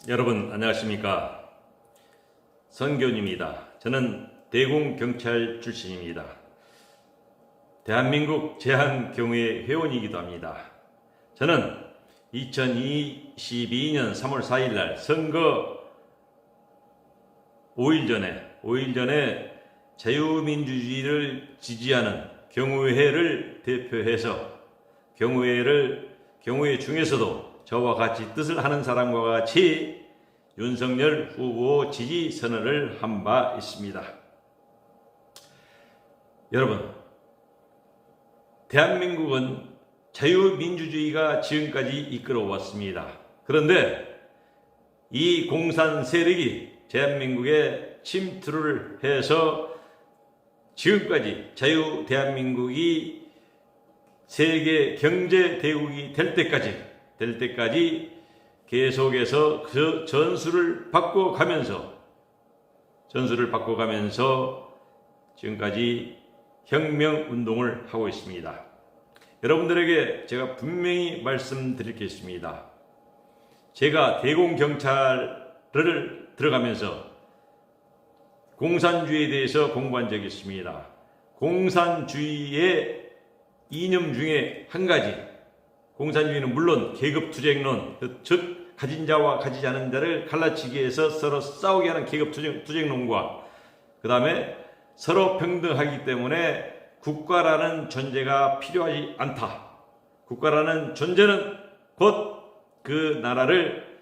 여러분 안녕하십니까? 선교입니다. 저는 대공경찰 출신입니다. 대한민국 제한경우의 회원이기도 합니다. 저는 2022년 3월 4일 날 선거 5일 전에 자유민주주의를 지지하는 경우회를 대표해서 경우회 중에서도 저와 같이 뜻을 하는 사람과 같이 윤석열 후보 지지 선언을 한 바 있습니다. 여러분, 대한민국은 자유민주주의가 지금까지 이끌어왔습니다. 그런데 이 공산 세력이 대한민국에 침투를 해서 지금까지 자유 대한민국이 세계 경제 대국이 될 때까지 계속해서 그 전술을 바꿔가면서 지금까지 혁명운동을 하고 있습니다. 여러분들에게 제가 분명히 말씀드릴 게 있습니다. 제가 대공경찰을 들어가면서 공산주의에 대해서 공부한 적이 있습니다. 공산주의의 이념 중에 한 가지, 공산주의는 물론 계급투쟁론, 즉 가진 자와 가지지 않은 자를 갈라치기 위해서 서로 싸우게 하는 계급투쟁론과 그 다음에 서로 평등하기 때문에 국가라는 존재가 필요하지 않다. 국가라는 존재는 곧 그 나라를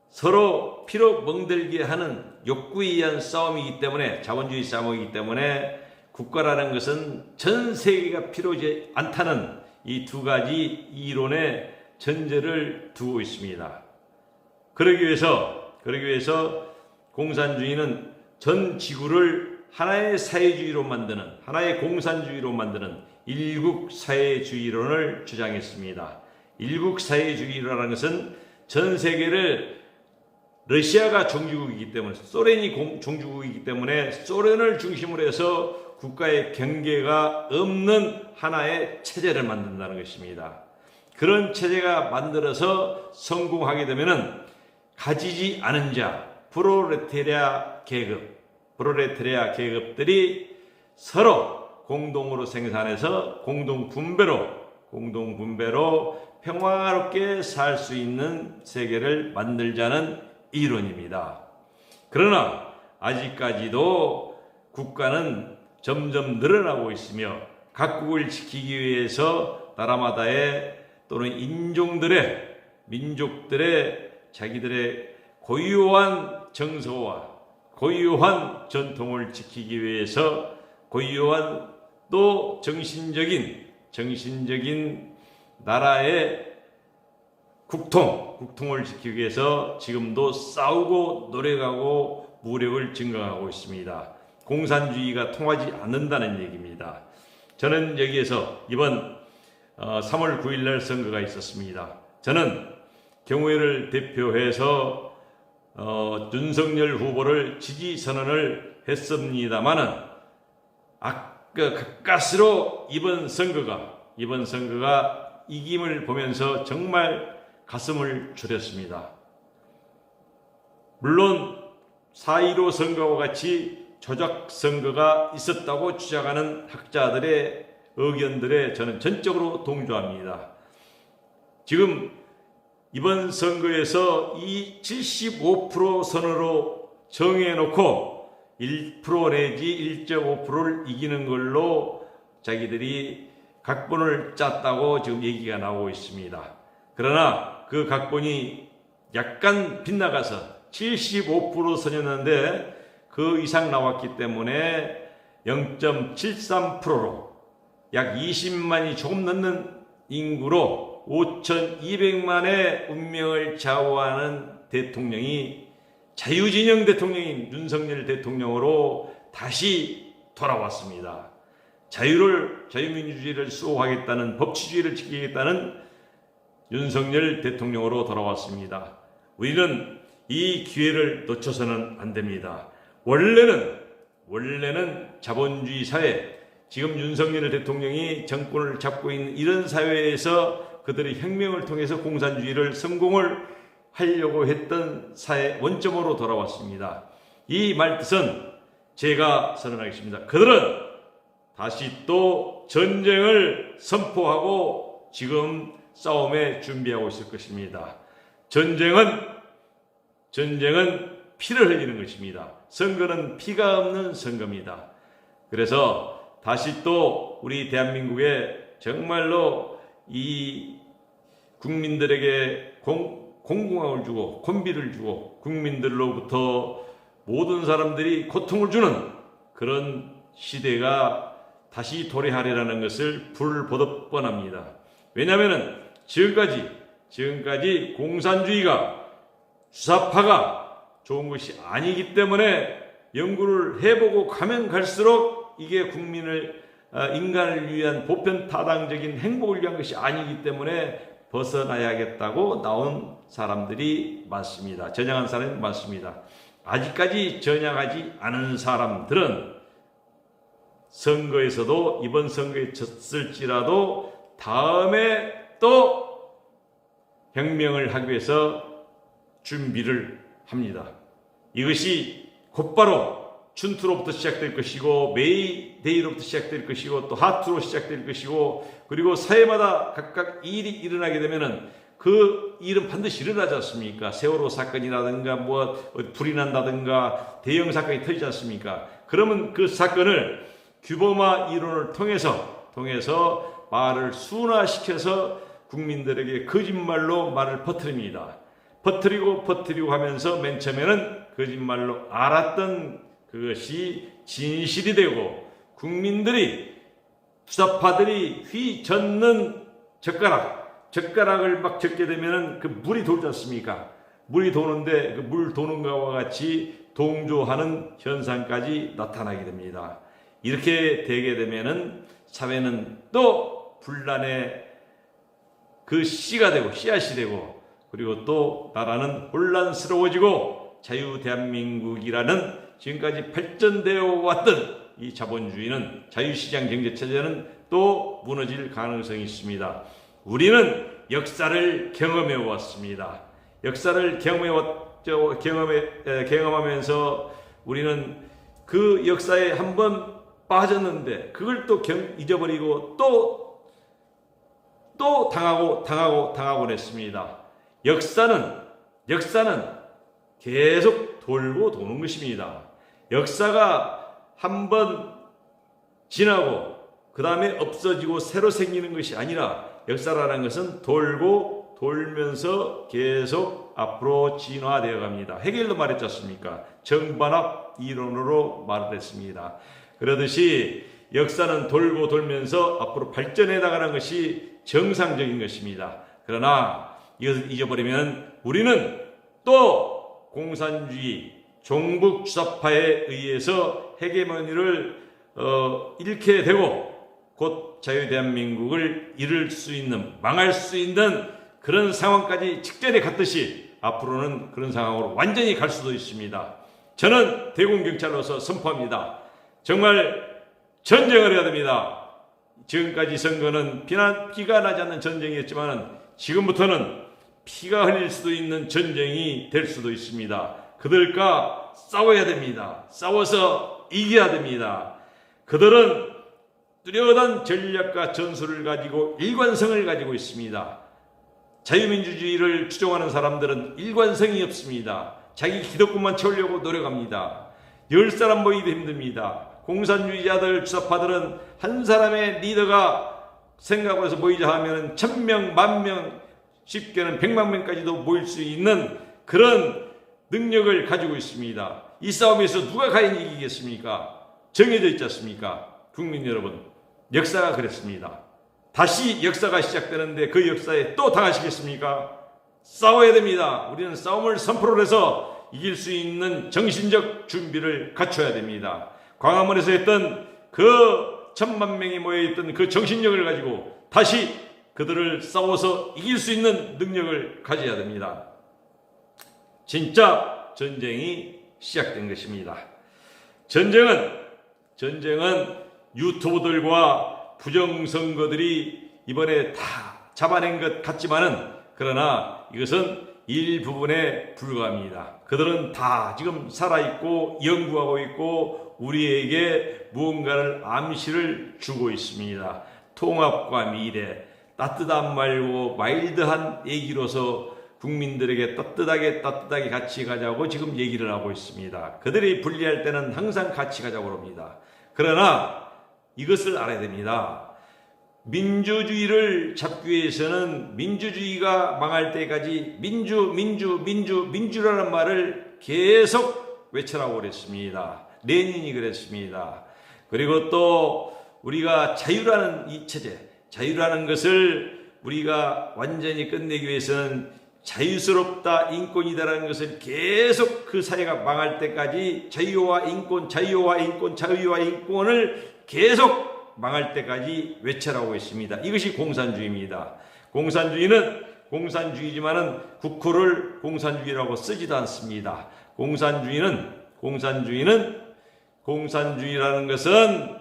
서로 피로 멍들게 하는 욕구에 의한 싸움이기 때문에, 자본주의 싸움이기 때문에 국가라는 것은 전 세계가 필요하지 않다는 이 두 가지 이론의 전제를 두고 있습니다. 그러기 위해서 공산주의는 전 지구를 하나의 사회주의로 만드는, 하나의 공산주의로 만드는 일국사회주의론을 주장했습니다. 일국사회주의라는 것은 전 세계를 러시아가 종주국이기 때문에, 소련이 종주국이기 때문에 소련을 중심으로 해서 국가의 경계가 없는 하나의 체제를 만든다는 것입니다. 그런 체제가 만들어서 성공하게 되면은 가지지 않은 자, 프롤레타리아 계급들이 서로 공동으로 생산해서 공동 분배로 평화롭게 살 수 있는 세계를 만들자는 이론입니다. 그러나 아직까지도 국가는 점점 늘어나고 있으며 각국을 지키기 위해서 나라마다의 또는 민족들의 자기들의 고유한 정서와 고유한 전통을 지키기 위해서 고유한 또 정신적인 나라의 국통을 지키기 위해서 지금도 싸우고 노력하고 무력을 증강하고 있습니다. 공산주의가 통하지 않는다는 얘기입니다. 저는 여기에서 이번 3월 9일 날 선거가 있었습니다. 저는 경우회를 대표해서 윤석열 후보를 지지 선언을 했습니다마는 가까스로 이번 선거가 이김을 보면서 정말 가슴을 졸였습니다. 물론 4.15 선거와 같이 조작 선거가 있었다고 주장하는 학자들의 의견들에 저는 전적으로 동조합니다. 지금 이번 선거에서 이 75% 선으로 정해놓고 1% 내지 1.5%를 이기는 걸로 자기들이 각본을 짰다고 지금 얘기가 나오고 있습니다. 그러나 그 각본이 약간 빗나가서 75% 선이었는데 그 이상 나왔기 때문에 0.73%로 약 20만이 조금 넘는 인구로 5,200만의 운명을 좌우하는 대통령이 자유진영 대통령인 윤석열 대통령으로 다시 돌아왔습니다. 자유민주주의를 수호하겠다는, 법치주의를 지키겠다는 윤석열 대통령으로 돌아왔습니다. 우리는 이 기회를 놓쳐서는 안 됩니다. 원래는 자본주의 사회, 지금 윤석열 대통령이 정권을 잡고 있는 이런 사회에서 그들의 혁명을 통해서 공산주의를 성공을 하려고 했던 사회 원점으로 돌아왔습니다. 이 말뜻은 제가 선언하겠습니다. 그들은 다시 또 전쟁을 선포하고 지금 싸움에 준비하고 있을 것입니다. 전쟁은 피를 흘리는 것입니다. 선거는 피가 없는 선거입니다. 그래서 다시 또 우리 대한민국에 정말로 이 국민들에게 공공함을 주고 권비를 주고 국민들로부터 모든 사람들이 고통을 주는 그런 시대가 다시 도래하리라는 것을 불보듯 뻔합니다. 왜냐하면 지금까지 공산주의가 주사파가 좋은 것이 아니기 때문에 연구를 해보고 가면 갈수록 이게 인간을 위한 보편타당적인 행복을 위한 것이 아니기 때문에 벗어나야겠다고 나온 사람들이 많습니다. 전향한 사람이 많습니다. 아직까지 전향하지 않은 사람들은 선거에서도 이번 선거에 졌을지라도 다음에 또 혁명을 하기 위해서 준비를 합니다. 이것이 곧바로 춘투로부터 시작될 것이고 메이데이로부터 시작될 것이고 또 하투로 시작될 것이고 그리고 사회마다 각각 일이 일어나게 되면은 그 일은 반드시 일어나지 않습니까? 세월호 사건이라든가 불이 난다든가 대형 사건이 터지지 않습니까? 그러면 그 사건을 규범화 이론을 통해서 말을 순화시켜서 국민들에게 거짓말로 말을 퍼뜨립니다. 퍼뜨리고 하면서 맨 처음에는 거짓말로 알았던 그것이 진실이 되고 국민들이 투사파들이 휘젓는 젓가락을 막 젓게 되면은 그 물이 돌지 않습니까? 물이 도는데 그 물 도는 것과 같이 동조하는 현상까지 나타나게 됩니다. 이렇게 되게 되면은 사회는 또 분란의 그 씨앗이 되고 그리고 또 나라는 혼란스러워지고 자유대한민국이라는 지금까지 발전되어 왔던 이 자본주의는 자유시장 경제체제는 또 무너질 가능성이 있습니다. 우리는 역사를 경험해 왔습니다. 역사를 경험하면서 우리는 그 역사에 한번 빠졌는데 그걸 또 잊어버리고 또 당하고 냈습니다. 역사는 계속 돌고 도는 것입니다. 역사가 한번 지나고 그 다음에 없어지고 새로 생기는 것이 아니라 역사라는 것은 돌고 돌면서 계속 앞으로 진화되어 갑니다. 헤겔도 말했지 않습니까? 정반합 이론으로 말을 했습니다. 그러듯이 역사는 돌고 돌면서 앞으로 발전해 나가는 것이 정상적인 것입니다. 그러나 이것을 잊어버리면 우리는 또 공산주의, 종북 주사파에 의해서 헤게모니를 잃게 되고 곧 자유대한민국을 망할 수 있는 그런 상황까지 직전에 갔듯이 앞으로는 그런 상황으로 완전히 갈 수도 있습니다. 저는 대공경찰로서 선포합니다. 정말 전쟁을 해야 됩니다. 지금까지 선거는 피가 나지 않는 전쟁이었지만 지금부터는 피가 흘릴 수도 있는 전쟁이 될 수도 있습니다. 그들과 싸워야 됩니다. 싸워서 이겨야 됩니다. 그들은 뚜렷한 전략과 전술을 가지고 일관성을 가지고 있습니다. 자유민주주의를 추종하는 사람들은 일관성이 없습니다. 자기 기득권만 채우려고 노력합니다. 10사람 모이기도 힘듭니다. 공산주의자들, 주사파들은 한 사람의 리더가 생각을 해서 모이자 하면 1000명, 10,000명, 쉽게는 100만 명까지도 모일 수 있는 그런 능력을 가지고 있습니다. 이 싸움에서 누가 과연 이기겠습니까? 정해져 있지 않습니까? 국민 여러분, 역사가 그랬습니다. 다시 역사가 시작되는데 그 역사에 또 당하시겠습니까? 싸워야 됩니다. 우리는 싸움을 선포를 해서 이길 수 있는 정신적 준비를 갖춰야 됩니다. 광화문에서 했던 그 1000만 명이 모여있던 그 정신력을 가지고 다시 그들을 싸워서 이길 수 있는 능력을 가져야 됩니다. 진짜 전쟁이 시작된 것입니다. 전쟁은 유튜브들과 부정선거들이 이번에 다 잡아낸 것 같지만은 그러나 이것은 일부분에 불과합니다. 그들은 다 지금 살아있고 연구하고 있고 우리에게 무언가를 암시를 주고 있습니다. 통합과 미래, 따뜻한 말고 마일드한 얘기로서 국민들에게 따뜻하게 같이 가자고 지금 얘기를 하고 있습니다. 그들이 분리할 때는 항상 같이 가자고 합니다. 그러나 이것을 알아야 됩니다. 민주주의를 잡기 위해서는 민주주의가 망할 때까지 민주라는 말을 계속 외쳐라고 그랬습니다. 레닌이 그랬습니다. 그리고 또 우리가 자유라는 이 체제, 자유라는 것을 우리가 완전히 끝내기 위해서는 자유스럽다, 인권이다라는 것을 계속 그 사회가 망할 때까지 자유와 인권을 계속 망할 때까지 외쳐라고 했습니다. 이것이 공산주의입니다. 공산주의지만은 국호를 공산주의라고 쓰지도 않습니다. 공산주의라는 것은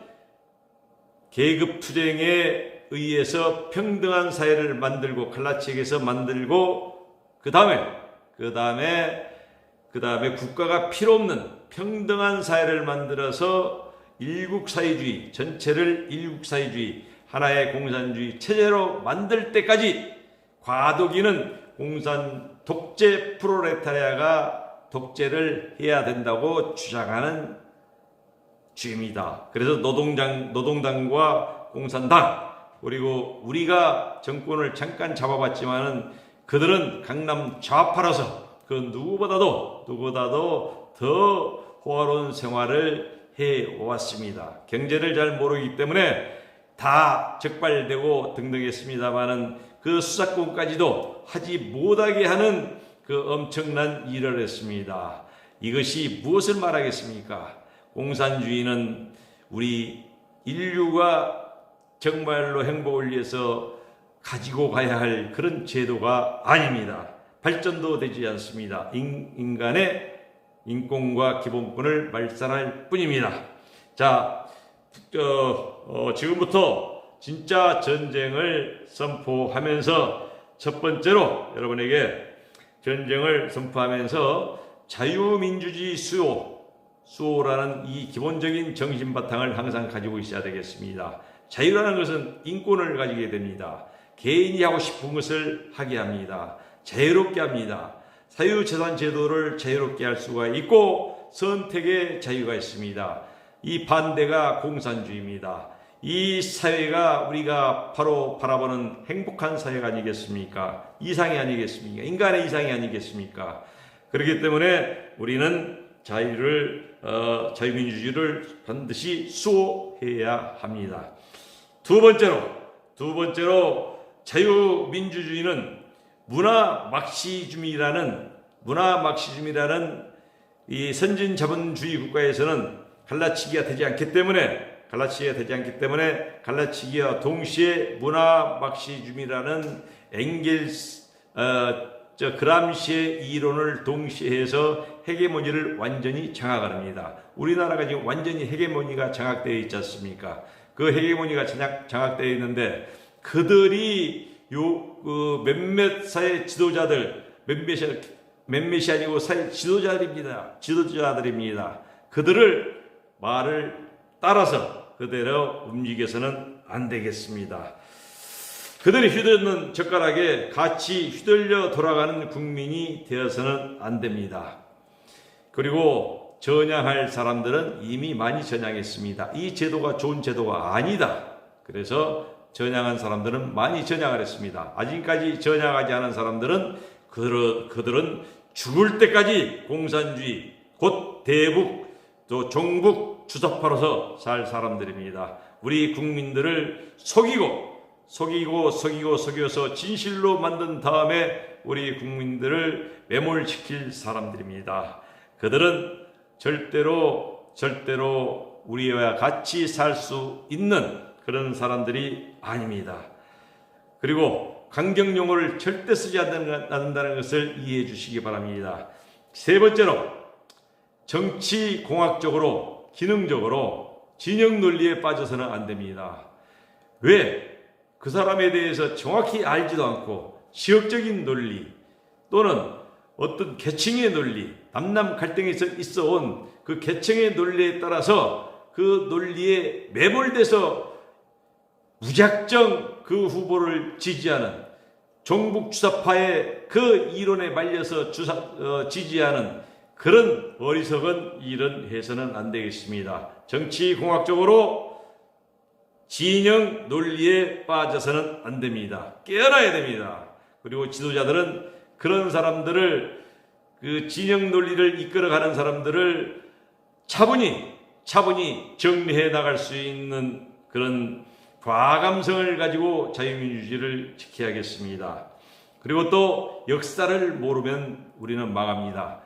계급투쟁에 의해서 평등한 사회를 만들고 칼라치에게서 만들고 그 다음에 국가가 필요 없는 평등한 사회를 만들어서 일국사회주의, 전체를 일국사회주의, 하나의 공산주의 체제로 만들 때까지 과도기는 독재 프로레타리아가 독재를 해야 된다고 주장하는 주의입니다. 그래서 노동당과 공산당, 그리고 우리가 정권을 잠깐 잡아봤지만은 그들은 강남 좌파라서 그 누구보다도 더 호화로운 생활을 해왔습니다. 경제를 잘 모르기 때문에 다 적발되고 등등했습니다마는 그 수사권까지도 하지 못하게 하는 그 엄청난 일을 했습니다. 이것이 무엇을 말하겠습니까? 공산주의는 우리 인류가 정말로 행복을 위해서 가지고 가야 할 그런 제도가 아닙니다. 발전도 되지 않습니다. 인간의 인권과 기본권을 말살할 뿐입니다. 자, 지금부터 진짜 전쟁을 선포하면서 첫 번째로 여러분에게 전쟁을 선포하면서 자유민주주의 수호라는 이 기본적인 정신바탕을 항상 가지고 있어야 되겠습니다. 자유라는 것은 인권을 가지게 됩니다. 개인이 하고 싶은 것을 하게 합니다. 자유롭게 합니다. 사유재산 제도를 자유롭게 할 수가 있고 선택의 자유가 있습니다. 이 반대가 공산주의입니다. 이 사회가 우리가 바로 바라보는 행복한 사회가 아니겠습니까? 이상이 아니겠습니까? 인간의 이상이 아니겠습니까? 그렇기 때문에 우리는 자유민주주의를 반드시 수호해야 합니다. 두 번째로 자유민주주의는 문화 막시즘이라는 이 선진 자본주의 국가에서는 갈라치기가 되지 않기 때문에 갈라치기와 동시에 문화 막시즘이라는 그람시의 이론을 동시에 해서 헤게모니를 완전히 장악합니다. 우리나라가 지금 완전히 헤게모니가 장악되어 있지 않습니까? 그 헤게모니가 장악되어 있는데 그들이 몇몇 사회 지도자들, 몇몇이 아니고 사회 지도자들입니다. 그들을 말을 따라서 그대로 움직여서는 안 되겠습니다. 그들이 휘두르는 젓가락에 같이 휘둘려 돌아가는 국민이 되어서는 안 됩니다. 그리고 전향할 사람들은 이미 많이 전향했습니다. 이 제도가 좋은 제도가 아니다. 그래서 전향한 사람들은 많이 전향을 했습니다. 아직까지 전향하지 않은 사람들은 그들은 죽을 때까지 공산주의, 곧 대북, 또 종북 주사파로서 살 사람들입니다. 우리 국민들을 속여서 진실로 만든 다음에 우리 국민들을 매몰시킬 사람들입니다. 그들은 절대로 우리와 같이 살 수 있는 그런 사람들이 아닙니다. 그리고 강경용어를 절대 쓰지 않는다는 것을 이해해 주시기 바랍니다. 세 번째로 정치공학적으로 기능적으로 진영 논리에 빠져서는 안 됩니다. 왜? 그 사람에 대해서 정확히 알지도 않고 지역적인 논리, 또는 어떤 계층의 논리, 남남 갈등에서 있어온 그 계층의 논리에 따라서 그 논리에 매몰돼서 무작정 그 후보를 지지하는, 종북 주사파의 그 이론에 말려서 지지하는 그런 어리석은 일은 해서는 안 되겠습니다. 정치공학적으로 진영 논리에 빠져서는 안 됩니다. 깨어나야 됩니다. 그리고 지도자들은 그런 사람들을, 그 진영 논리를 이끌어가는 사람들을 차분히 정리해 나갈 수 있는 그런 과감성을 가지고 자유민주주의를 지켜야겠습니다. 그리고 또 역사를 모르면 우리는 망합니다.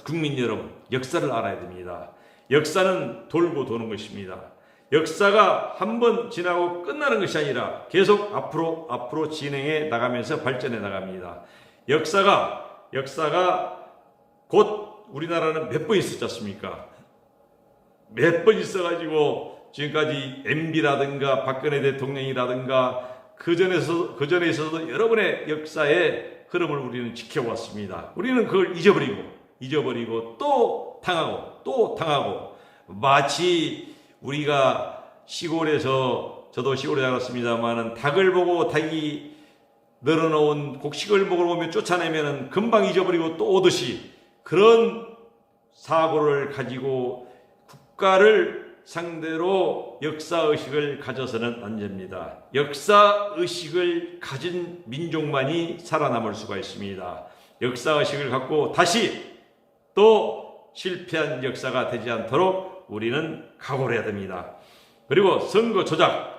국민 여러분, 역사를 알아야 됩니다. 역사는 돌고 도는 것입니다. 역사가 한 번 지나고 끝나는 것이 아니라 계속 앞으로 진행해 나가면서 발전해 나갑니다. 역사가 곧 우리나라는 몇 번 있었지 않습니까? 몇 번 있어가지고 지금까지 MB라든가 박근혜 대통령이라든가 그 전에 있어서도 여러 번의 역사의 흐름을 우리는 지켜왔습니다. 우리는 그걸 잊어버리고 또 당하고 마치 우리가 시골에서, 저도 시골에 자랐습니다만은 닭을 보고 닭이 늘어놓은 곡식을 먹으러 오면 쫓아내면은 금방 잊어버리고 또 오듯이 그런 사고를 가지고 국가를 상대로 역사의식을 가져서는 안 됩니다. 역사의식을 가진 민족만이 살아남을 수가 있습니다. 역사의식을 갖고 다시 또 실패한 역사가 되지 않도록 우리는 각오를 해야 됩니다. 그리고 선거 조작은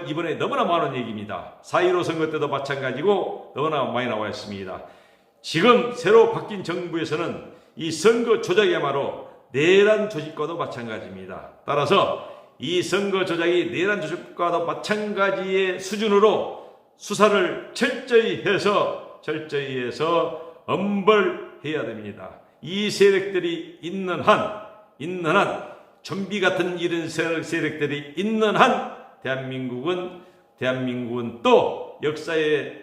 이번에 너무나 많은 얘기입니다. 4.15 선거 때도 마찬가지고 너무나 많이 나와 있습니다. 지금 새로 바뀐 정부에서는 이 선거 조작이야말로 내란 조직과도 마찬가지입니다. 따라서 이 선거 조작이 내란 조직과도 마찬가지의 수준으로 수사를 철저히 해서 엄벌해야 됩니다. 이 세력들이 있는 한 좀비 같은 이런 세력들이 있는 한 대한민국은 또 역사에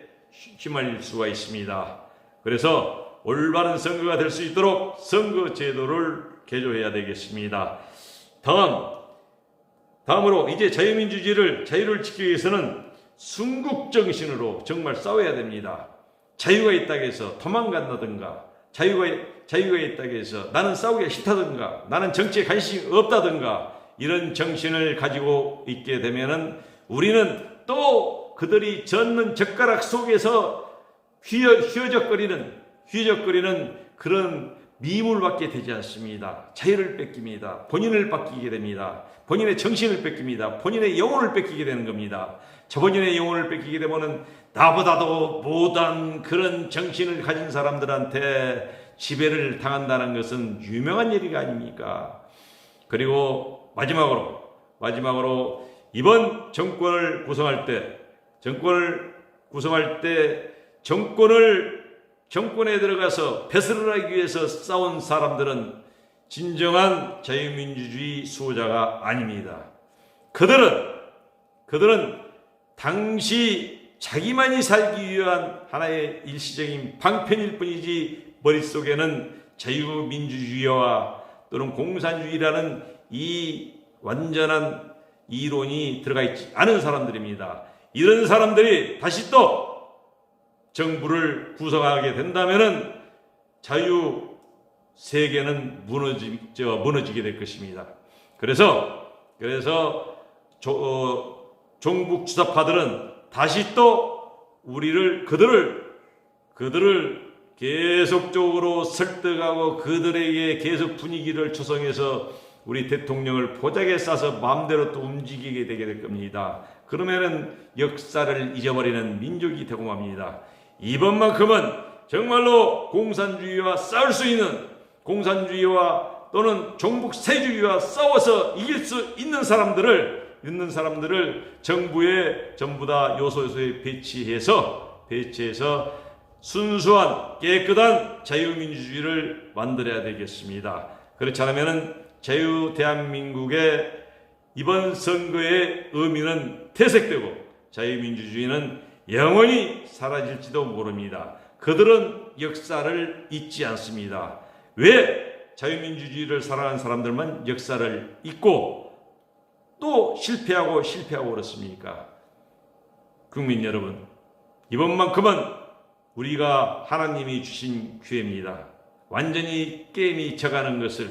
휘말릴 수가 있습니다. 그래서 올바른 선거가 될 수 있도록 선거 제도를 개조해야 되겠습니다. 다음으로 이제 자유를 지키기 위해서는 순국정신으로 정말 싸워야 됩니다. 자유가 있다고 해서 도망간다든가, 자유가 있다고 해서 나는 싸우기가 싫다든가, 나는 정치에 관심이 없다든가, 이런 정신을 가지고 있게 되면은 우리는 또 그들이 젓는 젓가락 속에서 휘어적거리는 그런 미물밖에 되지 않습니다. 자유를 뺏깁니다. 본인을 뺏기게 됩니다. 본인의 정신을 뺏깁니다. 본인의 영혼을 뺏기게 되는 겁니다. 본인의 영혼을 뺏기게 되면은 나보다도 못한 그런 정신을 가진 사람들한테 지배를 당한다는 것은 유명한 얘기가 아닙니까? 그리고 마지막으로 이번 정권을 구성할 때 정권에 들어가서 배설을 하기 위해서 싸운 사람들은 진정한 자유민주주의 수호자가 아닙니다. 그들은 당시 자기만이 살기 위한 하나의 일시적인 방편일 뿐이지 머릿속에는 자유민주주의와 또는 공산주의라는 이 완전한 이론이 들어가 있지 않은 사람들입니다. 이런 사람들이 다시 또 정부를 구성하게 된다면은 자유 세계는 무너지게 될 것입니다. 그래서 종북 주사파들은 다시 또 그들을 계속적으로 설득하고 그들에게 계속 분위기를 조성해서 우리 대통령을 보자기에 싸서 마음대로 또 움직이게 되게 될 겁니다. 그러면은 역사를 잊어버리는 민족이 되고 맙니다. 이번만큼은 정말로 공산주의와 싸울 수 있는, 공산주의와 또는 종북세주의와 싸워서 이길 수 있는 사람들을 정부에 전부 다 요소요소에 배치해서 순수한 깨끗한 자유민주주의를 만들어야 되겠습니다. 그렇지 않으면 대한민국의 이번 선거의 의미는 퇴색되고 자유민주주의는 영원히 사라질지도 모릅니다. 그들은 역사를 잊지 않습니다. 왜 자유민주주의를 사랑하는 사람들만 역사를 잊고 또 실패하고 그렇습니까? 국민 여러분, 이번만큼은 우리가 하나님이 주신 기회입니다. 완전히 게임이 져가는 것을,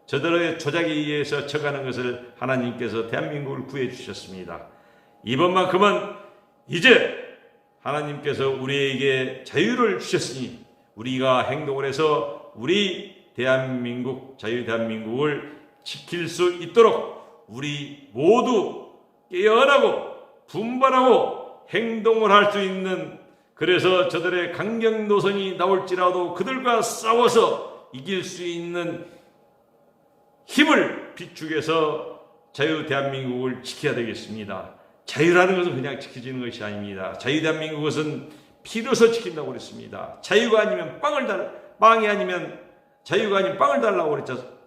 저들의 조작에 의해서 져가는 것을 하나님께서 대한민국을 구해주셨습니다. 이번만큼은 이제 하나님께서 우리에게 자유를 주셨으니 우리가 행동을 해서 우리 대한민국, 자유 대한민국을 지킬 수 있도록 우리 모두 깨어나고 분발하고 행동을 할 수 있는, 그래서 저들의 강경 노선이 나올지라도 그들과 싸워서 이길 수 있는 힘을 비축해서 자유 대한민국을 지켜야 되겠습니다. 자유라는 것은 그냥 지켜지는 것이 아닙니다. 자유 대한민국은 피로서 지킨다고 그랬습니다. 자유가 아니면 빵이 아니면 자유가 아니면 빵을 달라고 그랬죠.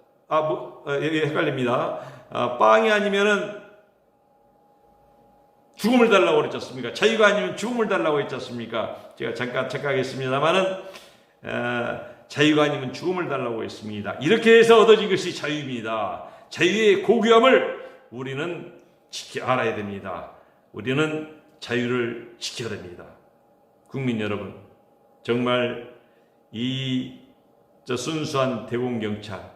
헷갈립니다. 빵이 아니면은 죽음을 달라고 그랬지 않습니까? 자유가 아니면 죽음을 달라고 했지 않습니까? 제가 잠깐 착각했습니다만은 자유가 아니면 죽음을 달라고 했습니다. 이렇게 해서 얻어진 것이 자유입니다. 자유의 고귀함을 우리는 알아야 됩니다. 우리는 자유를 지켜야 됩니다. 국민 여러분, 정말 순수한 대공경찰,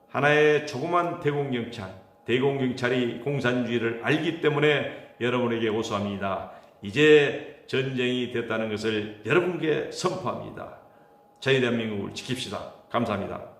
하나의 조그만 대공경찰이 공산주의를 알기 때문에 여러분에게 호소합니다. 이제 전쟁이 됐다는 것을 여러분께 선포합니다. 자유 대한민국을 지킵시다. 감사합니다.